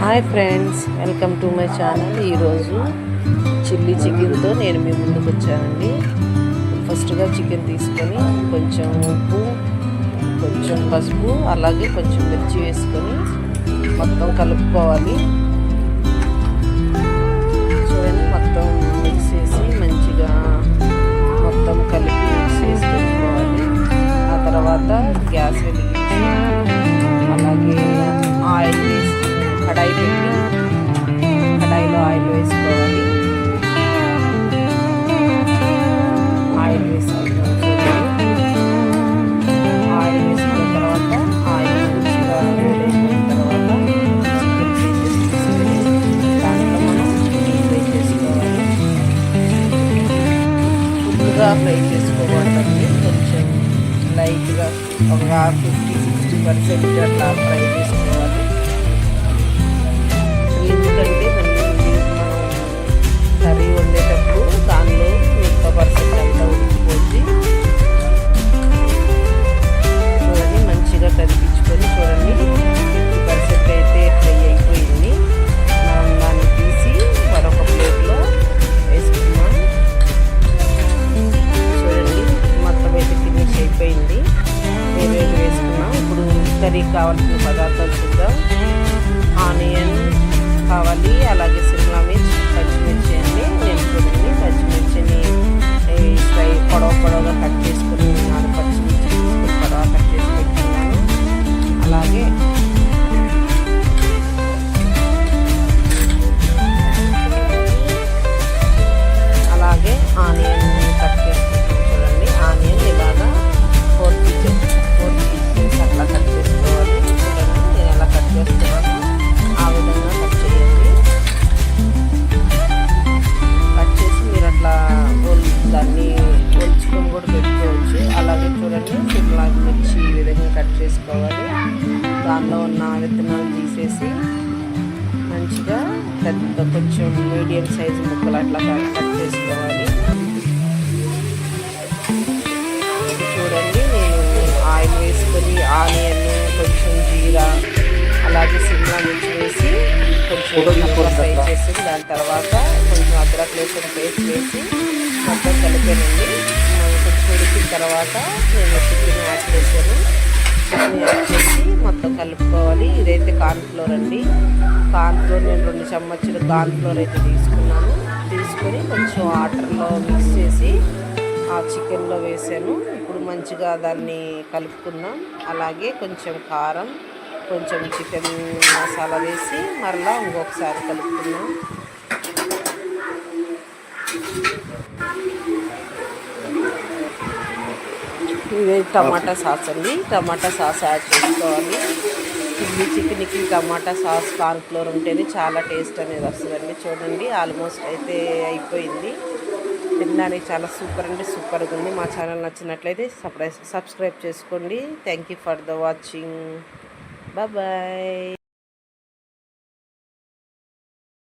Hi friends, welcome to my channel. ఈరోజు chilli చికెన్తో నేను మీ ముందుకు వచ్చానండి. ఫస్ట్గా చికెన్ తీసుకొని కొంచెం ఉప్పు, కొంచెం పసుపు, అలాగే కొంచెం మిర్చి వేసుకొని మొత్తం కలుపుకోవాలి. చూడండి, మొత్తం మిక్స్ చేసి మంచిగా మొత్తం కలిపి మిక్స్ చేసి పెట్టుకోవాలి. ఆ తర్వాత గ్యాస్ వెలిగించి అలాగే ఆయిల్ వేసి కడాయి పెట్టి కడాయిలో ఆయిల్ వేసుకోవాలి. ఆయిల్ వేసుకున్న తర్వాత ఆయిల్ మంచిగా వేడైన తర్వాత చికెన్ పీసెస్ తీసుకొని దాంట్లో మనం ఫ్రై చేసుకోవాలి. ఫుల్గా ఫ్రై చేసుకోవాలి, కొంచెం లైట్గా ఒక 50-60% అట్లా ఫ్రై చేసుకోవాలి. ఎందుకంటే మళ్ళీ మనం కర్రీ వండేటప్పుడు దానిలో 50% అంతా ఉడికిపోద్ది. చూడండి, మంచిగా కదిపించుకొని చూడండి 50% అయితే ఫ్రై అయిపోయింది. మనం దాన్ని తీసి మరొక ప్లేట్లో వేసుకున్నాం. చూడండి, మొత్తం అయితే ఫినిష్ అయిపోయింది. వేరేది వేసుకున్నాం. ఇప్పుడు కర్రీకి కావాల్సిన పదార్థాలు చూద్దాం. ఆనియన్ కావాలి, అలాగే సిమ్లా మిర్చి, పచ్చిమిర్చి అండి. నేను చూడండి పచ్చిమిర్చిని పొడవుగా కట్ చేసుకుని 4 పచ్చిమిర్చి తీసుకుని పొడవ కట్ చేసి పెట్టుకున్నాను. అలాగే ఆనియన్ కట్ చేసుకుంటాను. చూడండి, ఆనియన్ ఇలాగా 4 పీసెస్ అట్లా కట్ చేసుకోవాలి. చూడండి, నేను ఎలా కట్ చేస్తున్నాను ఆ విధంగా కట్ చేయండి. కట్ చేసి మీరు అట్లా దాన్ని ఒలుచుకొని కూడా పెట్టుకోవచ్చు. అలాగే చూడండి, సిమ్లా మిర్చి ఈ విధంగా కట్ చేసుకోవాలి. దానిలో ఉన్న విత్తనాలు తీసేసి మంచిగా పెద్ద కొంచెం మీడియం సైజు ముక్కలు అట్లా కట్ చేసుకోవాలి. చూడండి, నేను ఆయిల్ వేసుకొని ఆనియన్, కొంచెం జీరా, అలాగే సిమ్లా మిర్చి వేసి కొంచెం ఫ్రై చేసి దాని తర్వాత కొంచెం అద్రక్ వేసిన పేస్ట్ వేసి మొత్తం కలిపానండి. కొంచెం ఉడికిన తర్వాత నేను చికెన్ యాడ్ చేశాను. చికెన్ యాడ్ చేసి మొత్తం కలుపుకోవాలి. ఇదైతే కార్న్ఫ్లోర్ అండి. కార్న్ఫ్లోర్ నేను 2 చెంచాలు కార్న్ఫ్లోర్ అయితే తీసుకున్నాను. తీసుకొని కొంచెం వాటర్లో మిక్స్ చేసి ఆ చికెన్లో వేసాను. ఇప్పుడు మంచిగా దాన్ని కలుపుకుందాం. అలాగే కొంచెం కారం, కొంచెం చికెన్ మసాలా వేసి మరలా ఇంకొకసారి కలుపుకుందాం. ఇది టమాటా సాస్ అండి. టమాటా సాస్ యాడ్ చేసుకోవాలి. చిల్లీ చికెన్కి టమాటా సాస్, కార్న్ఫ్లోర్ ఉంటేనే చాలా టేస్ట్ అనేది వస్తుందండి. చూడండి, ఆల్మోస్ట్ అయితే అయిపోయింది. తినడానికి చాలా సూపర్గా ఉంది. మా ఛానల్ నచ్చినట్లయితే సబ్స్క్రైబ్ చేసుకోండి. Thank you for the watching. Bye.